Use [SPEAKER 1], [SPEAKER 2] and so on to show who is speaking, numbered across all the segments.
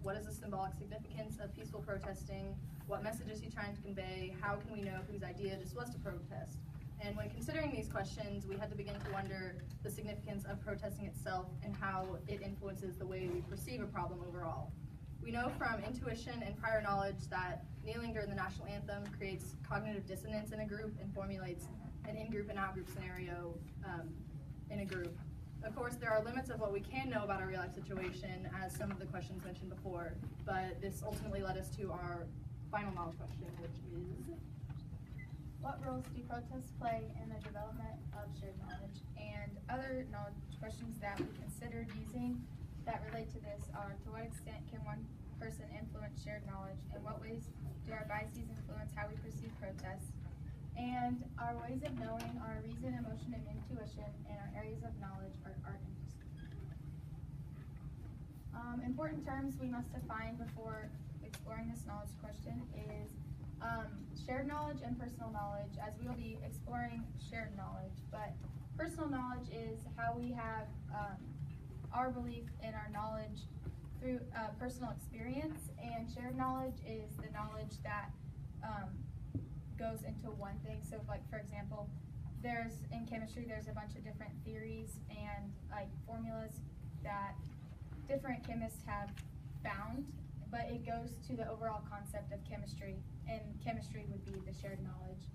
[SPEAKER 1] what is the symbolic significance of peaceful protesting, what message is he trying to convey, how can we know whose idea this was to protest. And when considering these questions, we had to begin to wonder the significance of protesting itself and how it influences the way we perceive a problem overall. We know from intuition and prior knowledge that kneeling during the national anthem creates cognitive dissonance in a group and formulates an in-group and out-group scenario in a group. Of course, there are limits of what we can know about our real-life situation, as some of the questions mentioned before, but this ultimately led us to our final knowledge question, which is,
[SPEAKER 2] what roles do protests play in the development of shared knowledge? And other knowledge questions that we considered using that relate to this are, to what extent can one person influence shared knowledge? In what ways do our biases influence how we perceive protests? And our ways of knowing are reason, emotion, and intuition, and our areas of knowledge are art and history. Important terms we must define before exploring this knowledge question is shared knowledge and personal knowledge, as we will be exploring shared knowledge. But personal knowledge is how we have our belief in our knowledge through personal experience, and shared knowledge is the knowledge that goes into one thing. So like, for example, in chemistry there's a bunch of different theories and like formulas that different chemists have found, but it goes to the overall concept of chemistry, and chemistry would be the shared knowledge.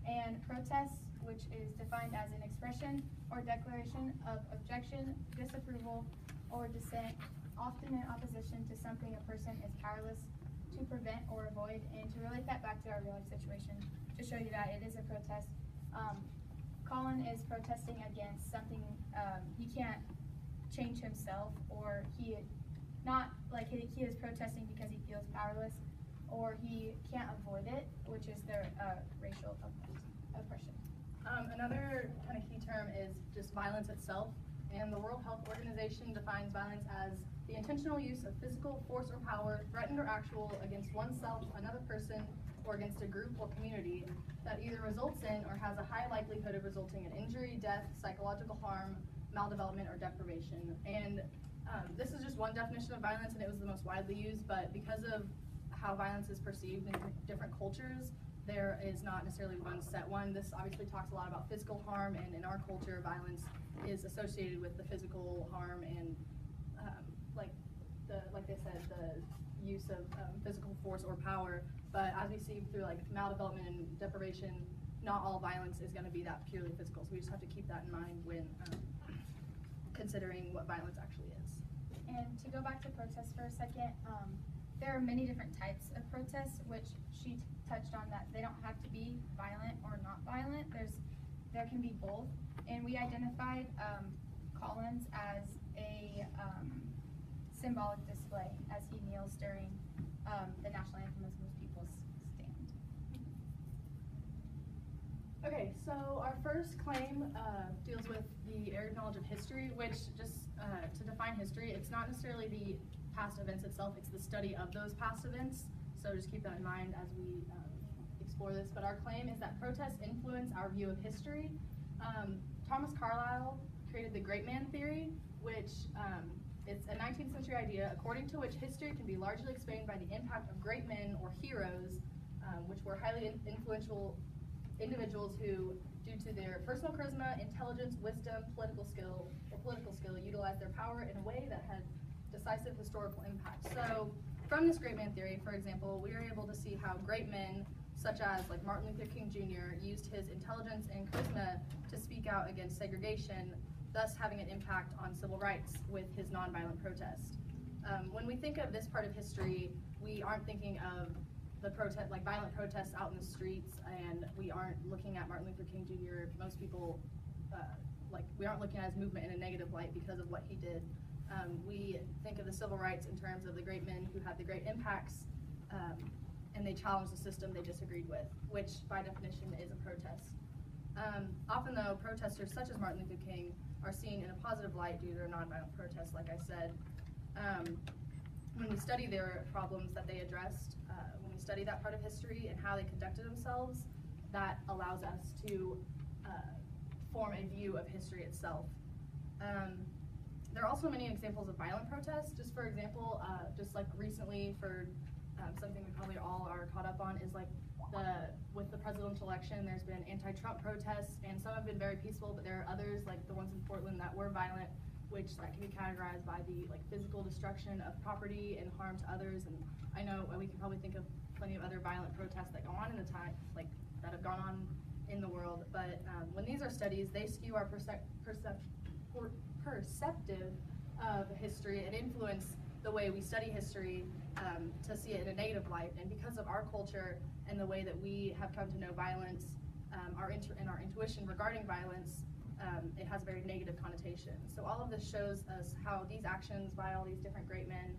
[SPEAKER 2] And protest, which is defined as an expression or declaration of objection, disapproval, or dissent, often in opposition to something a person is powerless to prevent or avoid. And to relate that back to our real life situation, to show you that it is a protest, Colin is protesting against something he can't change himself, or he is protesting because he feels powerless, or he can't avoid it, which is the racial oppression.
[SPEAKER 1] Another kind of key term is just violence itself, and the World Health Organization defines violence as the intentional use of physical force or power, threatened or actual, against oneself, another person, or against a group or community that either results in or has a high likelihood of resulting in injury, death, psychological harm, maldevelopment, or deprivation. And this is just one definition of violence, and it was the most widely used, but because of how violence is perceived in different cultures, there is not necessarily one set one. This obviously talks a lot about physical harm, and in our culture, violence is associated with the physical harm and like they said, the use of physical force or power. But as we see through like maldevelopment and deprivation, not all violence is going to be that purely physical. So we just have to keep that in mind when considering what violence actually is.
[SPEAKER 2] And to go back to protests for a second, there are many different types of protests, which she touched on, that they don't have to be violent or not violent. There can be both. And we identified Collins as a symbolic display as he kneels during the national anthem as most people stand.
[SPEAKER 1] Okay, so our first claim deals with the area of knowledge of history, which just to define history, it's not necessarily the past events itself, it's the study of those past events. So just keep that in mind as we explore this. But our claim is that protests influence our view of history. Thomas Carlyle created the great man theory, which it's a 19th century idea according to which history can be largely explained by the impact of great men or heroes, which were highly influential individuals who, due to their personal charisma, intelligence, wisdom, political skill, utilized their power in a way that had decisive historical impact. So from this great man theory, for example, we are able to see how great men such as like Martin Luther King Jr. used his intelligence and charisma to speak out against segregation, thus having an impact on civil rights with his nonviolent protest. When we think of this part of history, we aren't thinking of the protest, like violent protests out in the streets, and we aren't looking at Martin Luther King Jr. Most people, we aren't looking at his movement in a negative light because of what he did. We think of the civil rights in terms of the great men who had the great impacts, and they challenged the system they disagreed with, which by definition is a protest. Often though, protesters such as Martin Luther King are seen in a positive light due to their nonviolent protests, like I said. When we study their problems that they addressed, when we study that part of history and how they conducted themselves, that allows us to form a view of history itself. there are also many examples of violent protests. Just for example, just like recently for something we probably all are caught up on is like with the presidential election, there's been anti-Trump protests, and some have been very peaceful, but there are others, like the ones in Portland, that were violent, which like can be categorized by the like physical destruction of property and harm to others. And I know we can probably think of plenty of other violent protests that go on in the time, like that have gone on in the world. But when these are studies, they skew our perceptive of history and influence the way we study history to see it in a negative light. And because of our culture and the way that we have come to know violence, our intuition regarding violence, it has a very negative connotation. So all of this shows us how these actions by all these different great men,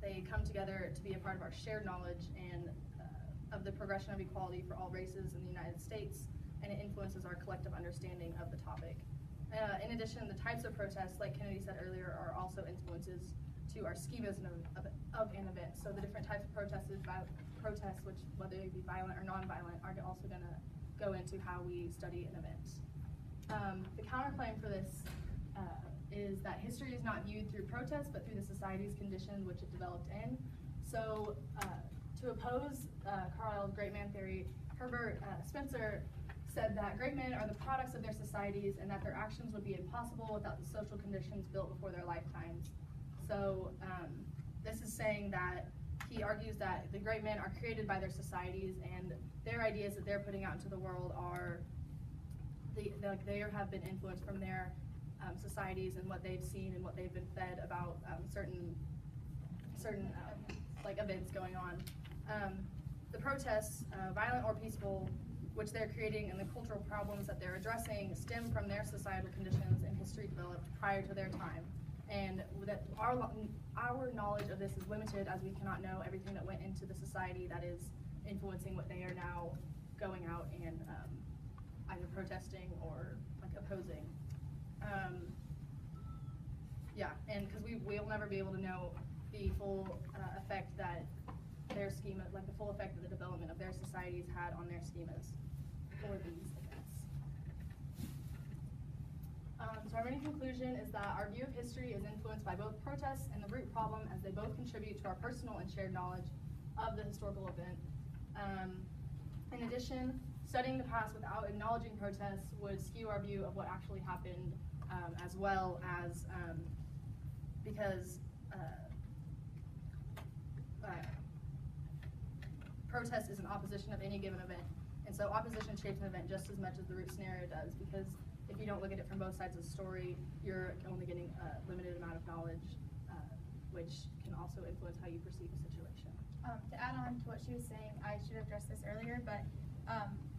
[SPEAKER 1] they come together to be a part of our shared knowledge and of the progression of equality for all races in the United States, and it influences our collective understanding of the topic. In addition, the types of protests, like Kennedy said earlier, are also influences to our schemas of an event. So the different types of protests, which whether they be violent or non-violent, are also going to go into how we study an event. The counterclaim for this is that history is not viewed through protest, but through the society's conditions which it developed in. So to oppose Carlyle's great man theory, Herbert Spencer said that great men are the products of their societies and that their actions would be impossible without the social conditions built before their lifetimes. So this is saying that he argues that the great men are created by their societies, and their ideas that they're putting out into the world are, they have been influenced from their societies and what they've seen and what they've been fed about certain like events going on. The protests, violent or peaceful, which they're creating, and the cultural problems that they're addressing stem from their societal conditions and history developed prior to their time. And that our knowledge of this is limited, as we cannot know everything that went into the society that is influencing what they are now going out and either protesting or like opposing. Yeah, and because we'll never be able to know the full effect that their schema, like the full effect of the development of their societies had on their schemas for these events. So our main conclusion is that our view of history is influenced by both protests and the root problem, as they both contribute to our personal and shared knowledge of the historical event. In addition, studying the past without acknowledging protests would skew our view of what actually happened, as well as because protest is an opposition of any given event. And so opposition shapes an event just as much as the root scenario does, because if you don't look at it from both sides of the story, you're only getting a limited amount of knowledge, which can also influence how you perceive a situation.
[SPEAKER 2] To add on to what she was saying, I should have addressed this earlier, but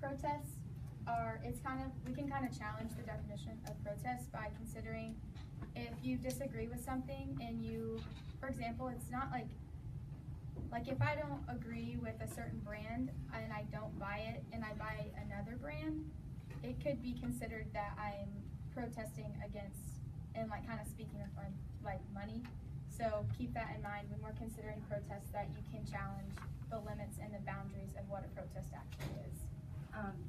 [SPEAKER 2] protests are, we can kind of challenge the definition of protest by considering if you disagree with something and you, for example, it's not like if I don't agree with a certain brand and I don't buy it and I buy another brand, it could be considered that I'm protesting against and like kind of speaking with like money. So keep that in mind when we're considering protests, that you can challenge the limits and the boundaries of what a protest actually is.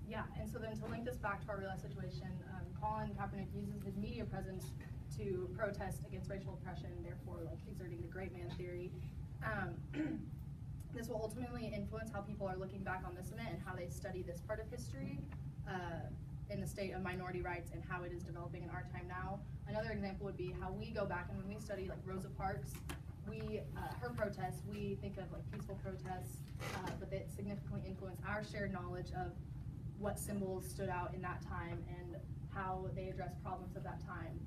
[SPEAKER 1] Yeah, and so then to link this back to our real life situation, Colin Kaepernick uses his media presence to protest against racial oppression, therefore like exerting the great man theory. This will ultimately influence how people are looking back on this event and how they study this part of history in the state of minority rights and how it is developing in our time now. Another example would be how we go back and when we study like Rosa Parks, her protests, we think of like peaceful protests, but that significantly influence our shared knowledge of what symbols stood out in that time and how they addressed problems of that time,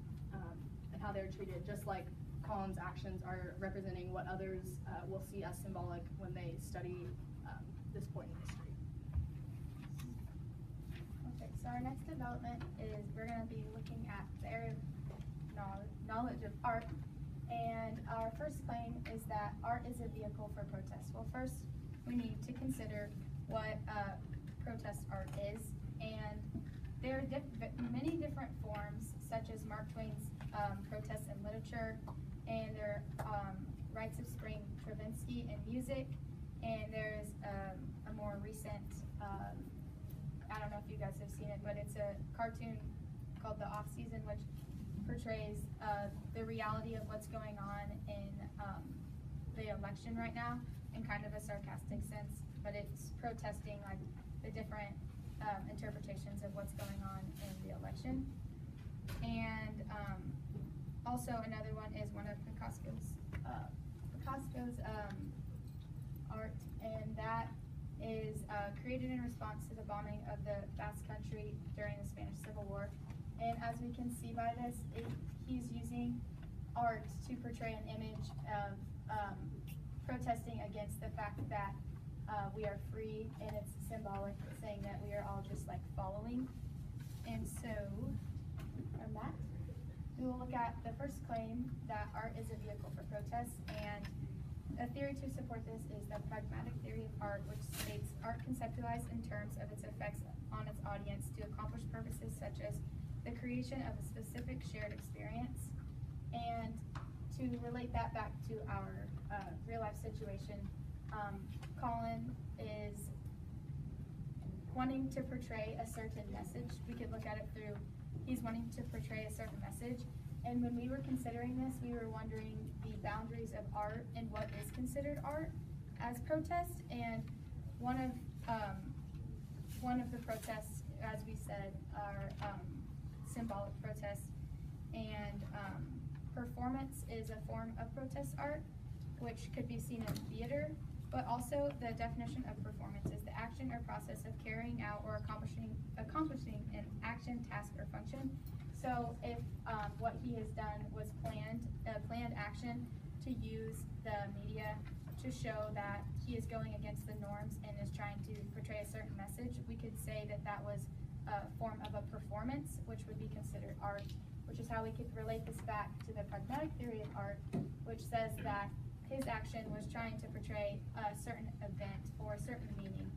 [SPEAKER 1] and how they were treated, just like Colin's actions are representing what others will see as symbolic when they study this point in history.
[SPEAKER 2] Okay, so our next development is we're going to be looking at the area of knowledge of art, and our first claim is that art is a vehicle for protest. Well, first we need to consider what protest art is, and there are many different forms, such as Mark Twain's protests in literature, and there are Rites of Spring Stravinsky in music, and there's a more recent, I don't know if you guys have seen it, but it's a cartoon called the Ohs Ib, which portrays the reality of what's going on in the election right now in kind of a sarcastic sense, but it's protesting like the different interpretations of what's going on in the election. And also another one is one of Picasso's art, and that is created in response to the bombing of the Basque Country during the Spanish Civil War. And as we can see by this, he's using art to portray an image of protesting against the fact that we are free, and it's symbolic, saying that we are all just like following. And so, from that, we will look at the first claim, that art is a vehicle for protest. And a theory to support this is the pragmatic theory of art, which states art conceptualized in terms of its effects on its audience to accomplish purposes such as the creation of a specific shared experience. And to relate that back to our real life situation, Colin is wanting to portray a certain message. We could look at it through, he's wanting to portray a certain message. And when we were considering this, we were wondering the boundaries of art and what is considered art as protest. And one of the protests, as we said, are symbolic protests. And performance is a form of protest art, which could be seen in theater. But also the definition of performance is the action or process of carrying out or accomplishing an action, task, or function. So if what he has done was planned action to use the media to show that he is going against the norms and is trying to portray a certain message, we could say that that was a form of a performance, which would be considered art, which is how we could relate this back to the pragmatic theory of art, which says that his action was trying to portray a certain event or a certain meaning.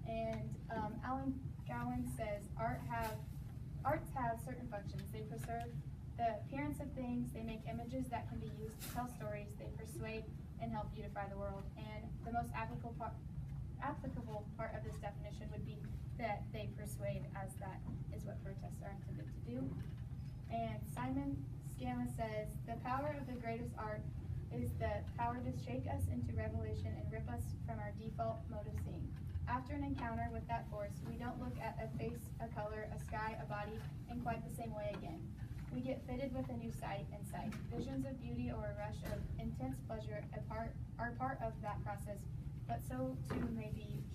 [SPEAKER 2] And Alan Gowan says arts have certain functions. They preserve the appearance of things, they make images that can be used to tell stories, they persuade and help beautify the world. And the most applicable part of this definition would be that they persuade, as that is what protests are intended to do. And Simon Scama says, the power of the greatest art is the power to shake us into revelation and rip us from our default mode of seeing. After an encounter with that force, we don't look at a face, a color, a sky, a body in quite the same way again. We get fitted with a new sight and sight. Visions of beauty or a rush of intense pleasure are part of that process, but so too may be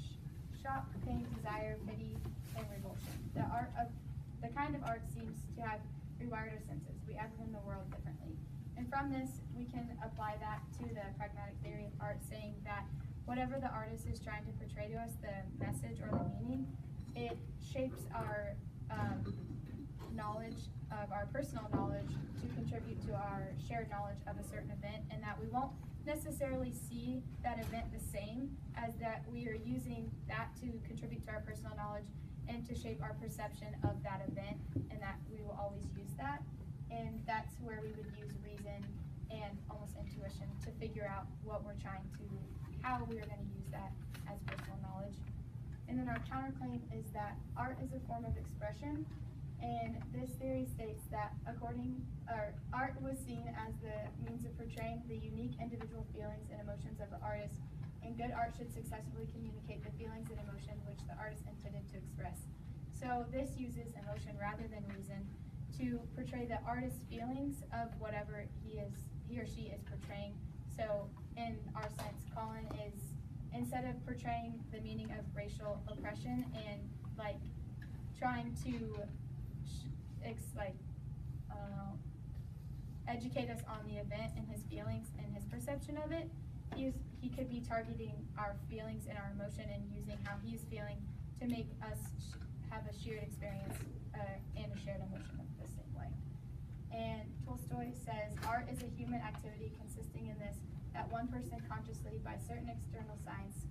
[SPEAKER 2] shock, pain, desire, pity, and revulsion. The kind of art seems to have rewired our senses. We apprehend the world differently. And from this, we can apply that to the pragmatic theory of art, saying that whatever the artist is trying to portray to us, the message or the meaning, it shapes our knowledge, of our personal knowledge, to contribute to our shared knowledge of a certain event, and that we won't necessarily see that event the same, as that we are using that to contribute to our personal knowledge and to shape our perception of that event, and that we will always use that. And that's where we would use reason and almost intuition to figure out what we're trying to, how we are going to use that as personal knowledge. And then our counterclaim is that art is a form of expression, and this theory states that art was seen as the means of portraying the unique individual feelings and emotions of the artist, and good art should successfully communicate the feelings and emotion which the artist intended to express. So this uses emotion rather than reason to portray the artist's feelings of whatever he or she is portraying. So in our sense, Colin is, instead of portraying the meaning of racial oppression and like trying to educate us on the event and his feelings and his perception of it, he could be targeting our feelings and our emotion and using how he's feeling to make us have a shared experience and a shared emotion the same way. And Tolstoy says, art is a human activity consisting in this, that one person consciously, by certain external signs,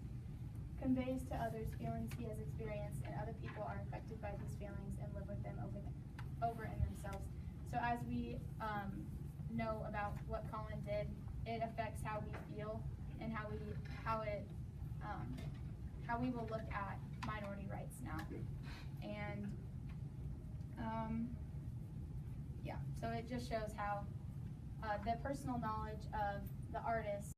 [SPEAKER 2] conveys to others feelings he has experienced, and other people are affected by these feelings and live with them over in themselves. So as we know about what Colin did, it affects how we feel and how we will look at minority rights now. And Yeah, so it just shows how the personal knowledge of the artist